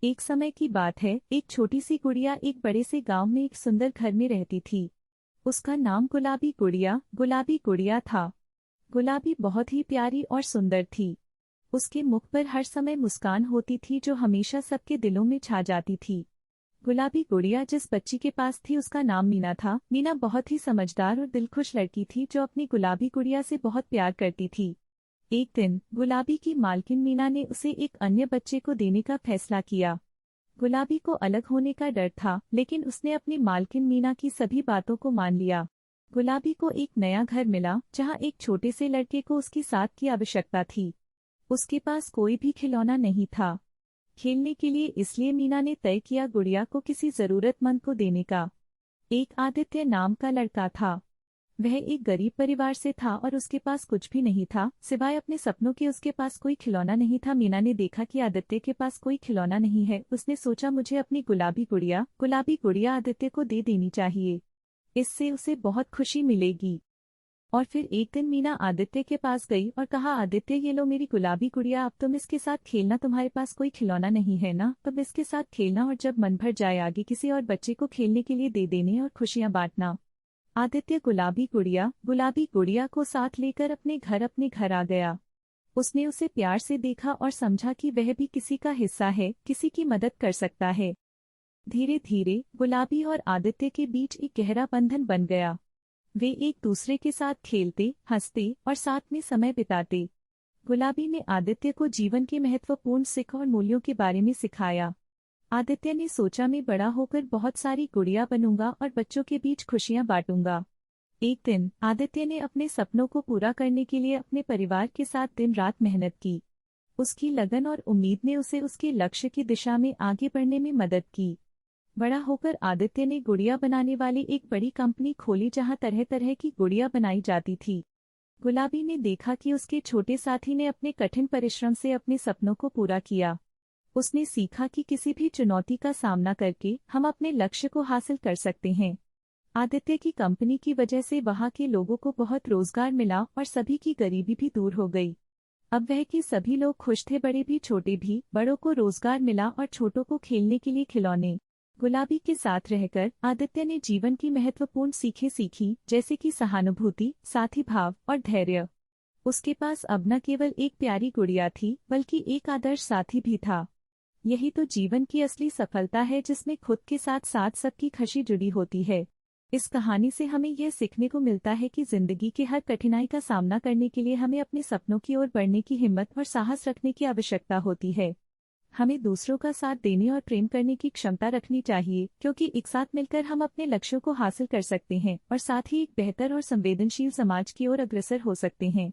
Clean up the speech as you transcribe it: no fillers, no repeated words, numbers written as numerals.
एक समय की बात है, एक छोटी सी गुड़िया एक बड़े से गांव में एक सुंदर घर में रहती थी। उसका नाम गुलाबी गुड़िया था। गुलाबी बहुत ही प्यारी और सुंदर थी। उसके मुख पर हर समय मुस्कान होती थी जो हमेशा सबके दिलों में छा जाती थी। गुलाबी गुड़िया जिस बच्ची के पास थी उसका नाम मीना था। मीना बहुत ही समझदार और दिलखुश लड़की थी जो अपनी गुलाबी गुड़िया से बहुत प्यार करती थी। एक दिन गुलाबी की मालकिन मीना ने उसे एक अन्य बच्चे को देने का फैसला किया। गुलाबी को अलग होने का डर था, लेकिन उसने अपनी मालकिन मीना की सभी बातों को मान लिया। गुलाबी को एक नया घर मिला जहां एक छोटे से लड़के को उसकी साथ की आवश्यकता थी। उसके पास कोई भी खिलौना नहीं था खेलने के लिए, इसलिए मीना ने तय किया गुड़िया को किसी जरूरतमंद को देने का। एक आदित्य नाम का लड़का था। वह एक गरीब परिवार से था और उसके पास कुछ भी नहीं था सिवाय अपने सपनों के। उसके पास कोई खिलौना नहीं था। मीना ने देखा कि आदित्य के पास कोई खिलौना नहीं है। उसने सोचा मुझे अपनी गुलाबी गुड़िया आदित्य को दे देनी चाहिए। इससे उसे बहुत खुशी मिलेगी। और फिर एक दिन मीना आदित्य के पास गई और कहा, आदित्य ये लो मेरी गुलाबी गुड़िया, अब तुम इसके साथ खेलना। तुम्हारे पास कोई खिलौना नहीं है ना, तुम इसके साथ खेलना और जब मन भर जाए आगे किसी और बच्चे को खेलने के लिए दे देने और खुशियां बांटना। आदित्य गुलाबी गुड़िया को साथ लेकर अपने घर आ गया। उसने उसे प्यार से देखा और समझा कि वह भी किसी का हिस्सा है, किसी की मदद कर सकता है। धीरे धीरे गुलाबी और आदित्य के बीच एक गहरा बंधन बन गया। वे एक दूसरे के साथ खेलते, हंसते और साथ में समय बिताते। गुलाबी ने आदित्य को जीवन के महत्वपूर्ण सीख और मूल्यों के बारे में सिखाया। आदित्य ने सोचा मैं बड़ा होकर बहुत सारी गुड़िया बनूंगा और बच्चों के बीच खुशियां बांटूंगा। एक दिन आदित्य ने अपने सपनों को पूरा करने के लिए अपने परिवार के साथ दिन रात मेहनत की। उसकी लगन और उम्मीद ने उसे उसके लक्ष्य की दिशा में आगे बढ़ने में मदद की। बड़ा होकर आदित्य ने गुड़िया बनाने वाली एक बड़ी कंपनी खोली जहां तरह तरह की गुड़िया बनाई जाती थी। गुलाबी ने देखा कि उसके छोटे साथी ने अपने कठिन परिश्रम से अपने सपनों को पूरा किया। उसने सीखा कि किसी भी चुनौती का सामना करके हम अपने लक्ष्य को हासिल कर सकते हैं। आदित्य की कंपनी की वजह से वहां के लोगों को बहुत रोजगार मिला और सभी की गरीबी भी दूर हो गई। अब वह कि सभी लोग खुश थे, बड़े भी छोटे भी। बड़ों को रोजगार मिला और छोटों को खेलने के लिए खिलौने। गुलाबी के साथ रहकर आदित्य ने जीवन की महत्वपूर्ण सीखें सीखी, जैसे कि सहानुभूति, साथी भाव और धैर्य। उसके पास अब न केवल एक प्यारी गुड़िया थी बल्कि एक आदर्श साथी भी था। यही तो जीवन की असली सफलता है, जिसमें खुद के साथ साथ सबकी खुशी जुड़ी होती है। इस कहानी से हमें यह सीखने को मिलता है कि जिंदगी के हर कठिनाई का सामना करने के लिए हमें अपने सपनों की ओर बढ़ने की हिम्मत और साहस रखने की आवश्यकता होती है। हमें दूसरों का साथ देने और प्रेम करने की क्षमता रखनी चाहिए, क्योंकि एक साथ मिलकर हम अपने लक्ष्यों को हासिल कर सकते हैं और साथ ही एक बेहतर और संवेदनशील समाज की ओर अग्रसर हो सकते हैं।